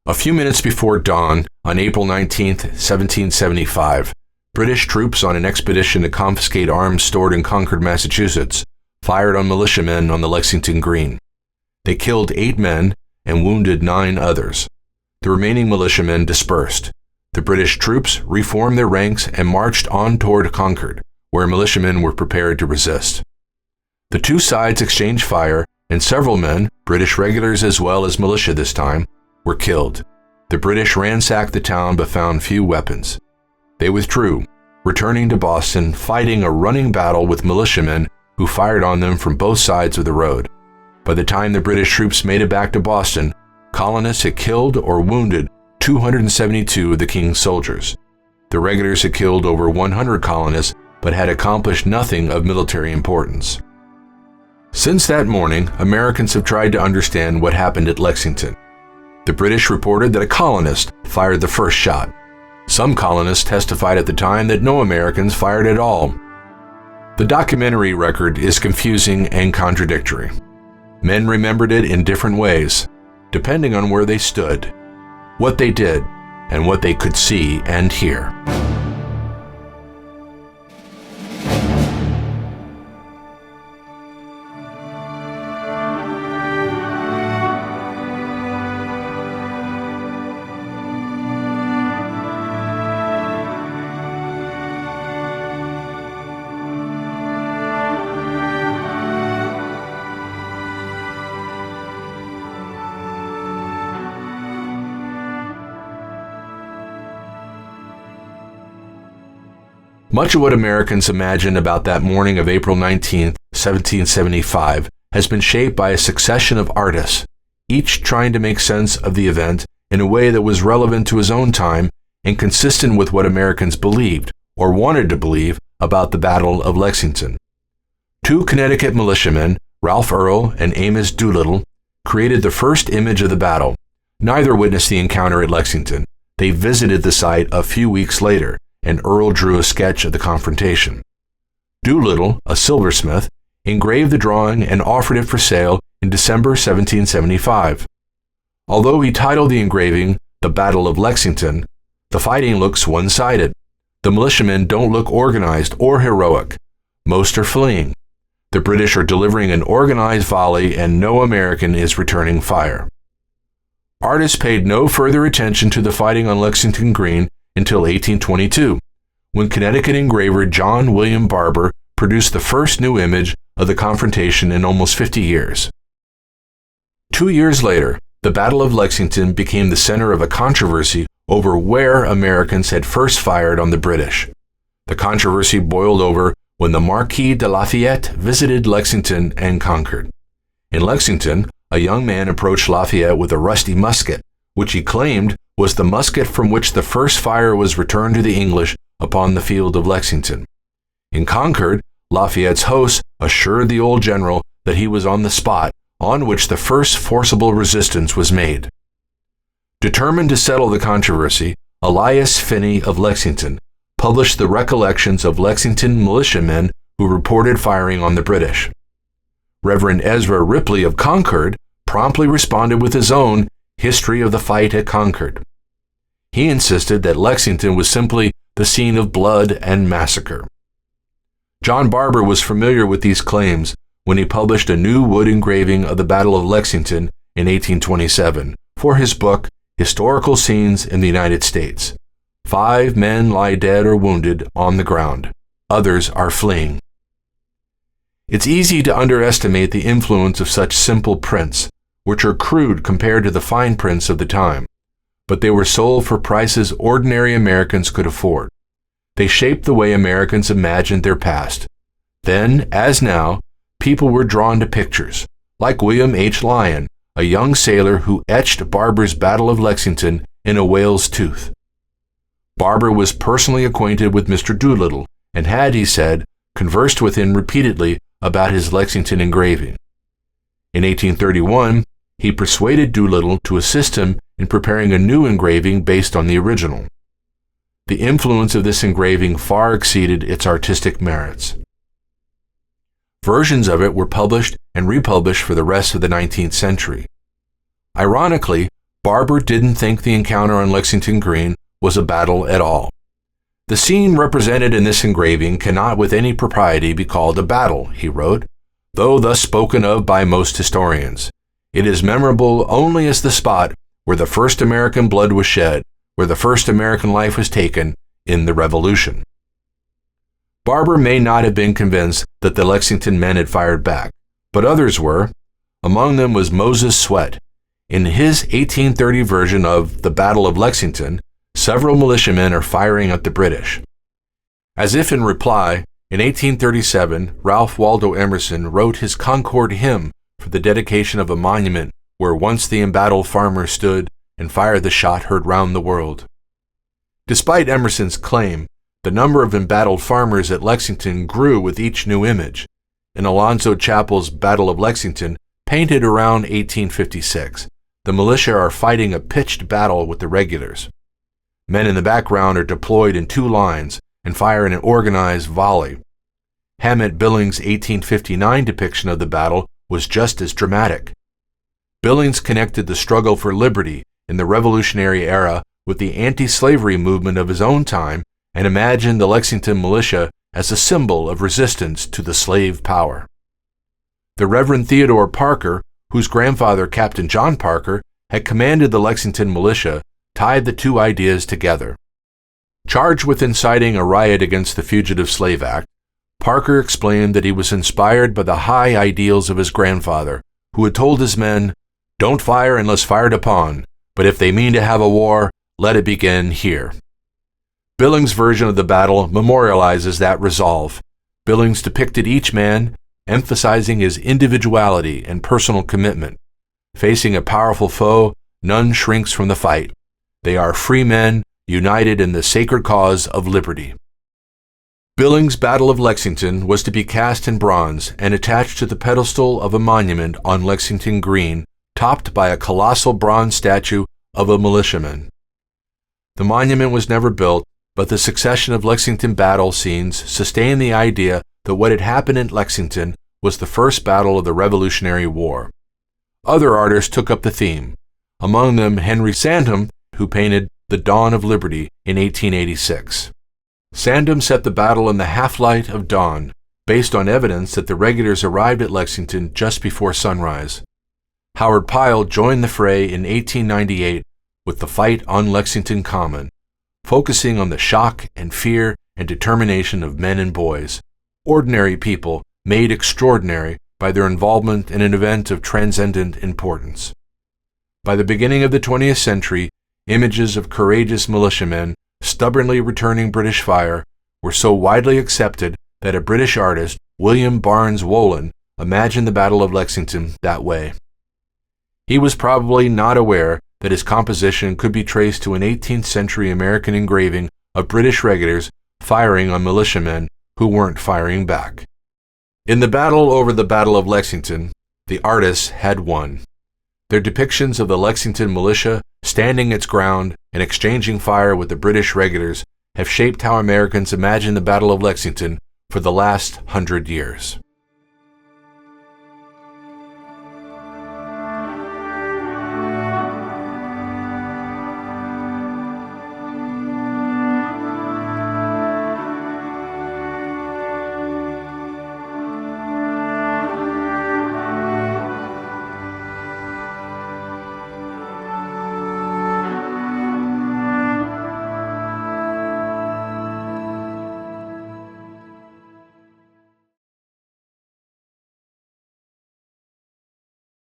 A few minutes before dawn on April 19, 1775, British troops on an expedition to confiscate arms stored in Concord, Massachusetts, fired on militiamen on the Lexington Green. They killed 8 men and wounded 9 others. The remaining militiamen dispersed. The British troops reformed their ranks and marched on toward Concord, where militiamen were prepared to resist. The two sides exchanged fire, and several men, British regulars as well as militia this time, were killed. The British ransacked the town but found few weapons. They withdrew, returning to Boston, fighting a running battle with militiamen who fired on them from both sides of the road. By the time the British troops made it back to Boston, colonists had killed or wounded 272 of the king's soldiers. The regulars had killed over 100 colonists but had accomplished nothing of military importance. Since that morning, Americans have tried to understand what happened at Lexington. The British reported that a colonist fired the first shot. Some colonists testified at the time that no Americans fired at all. The documentary record is confusing and contradictory. Men remembered it in different ways, depending on where they stood, what they did, and what they could see and hear. Much of what Americans imagine about that morning of April 19, 1775, has been shaped by a succession of artists, each trying to make sense of the event in a way that was relevant to his own time and consistent with what Americans believed, or wanted to believe, about the Battle of Lexington. 2 Connecticut militiamen, Ralph Earl and Amos Doolittle, created the first image of the battle. Neither witnessed the encounter at Lexington. They visited the site a few weeks later, and Earl drew a sketch of the confrontation. Doolittle, a silversmith, engraved the drawing and offered it for sale in December 1775. Although he titled the engraving The Battle of Lexington, the fighting looks one-sided. The militiamen don't look organized or heroic. Most are fleeing. The British are delivering an organized volley and no American is returning fire. Artists paid no further attention to the fighting on Lexington Green until 1822, when Connecticut engraver John William Barber produced the first new image of the confrontation in almost 50 years. 2 years later, the Battle of Lexington became the center of a controversy over where Americans had first fired on the British. The controversy boiled over when the Marquis de Lafayette visited Lexington and Concord. In Lexington, a young man approached Lafayette with a rusty musket, which he claimed was the musket from which the first fire was returned to the English upon the field of Lexington. In Concord, Lafayette's host assured the old general that he was on the spot on which the first forcible resistance was made. Determined to settle the controversy, Elias Finney of Lexington published the recollections of Lexington militiamen who reported firing on the British. Reverend Ezra Ripley of Concord promptly responded with his own History of the Fight at Concord. He insisted that Lexington was simply the scene of blood and massacre. John Barber was familiar with these claims when he published a new wood engraving of the Battle of Lexington in 1827 for his book Historical Scenes in the United States. 5 men lie dead or wounded on the ground. Others are fleeing. It's easy to underestimate the influence of such simple prints, which are crude compared to the fine prints of the time, but they were sold for prices ordinary Americans could afford. They shaped the way Americans imagined their past. Then, as now, people were drawn to pictures, like William H. Lyon, a young sailor who etched Barber's Battle of Lexington in a whale's tooth. Barber was personally acquainted with Mr. Doolittle and had, he said, conversed with him repeatedly about his Lexington engraving. In 1831, he persuaded Doolittle to assist him in preparing a new engraving based on the original. The influence of this engraving far exceeded its artistic merits. Versions of it were published and republished for the rest of the 19th century. Ironically, Barber didn't think the encounter on Lexington Green was a battle at all. The scene represented in this engraving cannot with any propriety be called a battle, he wrote, though thus spoken of by most historians. It is memorable only as the spot where the first American blood was shed, where the first American life was taken in the Revolution. Barber may not have been convinced that the Lexington men had fired back, but others were. Among them was Moses Sweat. In his 1830 version of the Battle of Lexington, several militiamen are firing at the British. As if in reply, in 1837, Ralph Waldo Emerson wrote his Concord Hymn for the dedication of a monument where once the embattled farmer stood and fired the shot heard round the world. Despite Emerson's claim, the number of embattled farmers at Lexington grew with each new image. In Alonzo Chappell's Battle of Lexington, painted around 1856, the militia are fighting a pitched battle with the regulars. Men in the background are deployed in two lines and fire in an organized volley. Hammett Billings' 1859 depiction of the battle was just as dramatic. Billings connected the struggle for liberty in the Revolutionary era with the anti-slavery movement of his own time and imagined the Lexington militia as a symbol of resistance to the slave power. The Reverend Theodore Parker, whose grandfather, Captain John Parker, had commanded the Lexington militia, tied the two ideas together. Charged with inciting a riot against the Fugitive Slave Act, Parker explained that he was inspired by the high ideals of his grandfather, who had told his men, "Don't fire unless fired upon, but if they mean to have a war, let it begin here." Billings' version of the battle memorializes that resolve. Billings depicted each man, emphasizing his individuality and personal commitment. Facing a powerful foe, none shrinks from the fight. They are free men, united in the sacred cause of liberty. Billings' Battle of Lexington was to be cast in bronze and attached to the pedestal of a monument on Lexington Green, topped by a colossal bronze statue of a militiaman. The monument was never built, but the succession of Lexington battle scenes sustained the idea that what had happened at Lexington was the first battle of the Revolutionary War. Other artists took up the theme, among them Henry Sandham, who painted The Dawn of Liberty in 1886. Sandham set the battle in the half-light of dawn, based on evidence that the regulars arrived at Lexington just before sunrise. Howard Pyle joined the fray in 1898 with the fight on Lexington Common, focusing on the shock and fear and determination of men and boys, ordinary people made extraordinary by their involvement in an event of transcendent importance. By the beginning of the 20th century, images of courageous militiamen stubbornly returning British fire were so widely accepted that a British artist, William Barnes Wolin, imagined the Battle of Lexington that way. He was probably not aware that his composition could be traced to an 18th century American engraving of British regulars firing on militiamen who weren't firing back. In the battle over the Battle of Lexington, the artists had won. Their depictions of the Lexington militia standing its ground and exchanging fire with the British regulars have shaped how Americans imagine the Battle of Lexington for the last 100 years.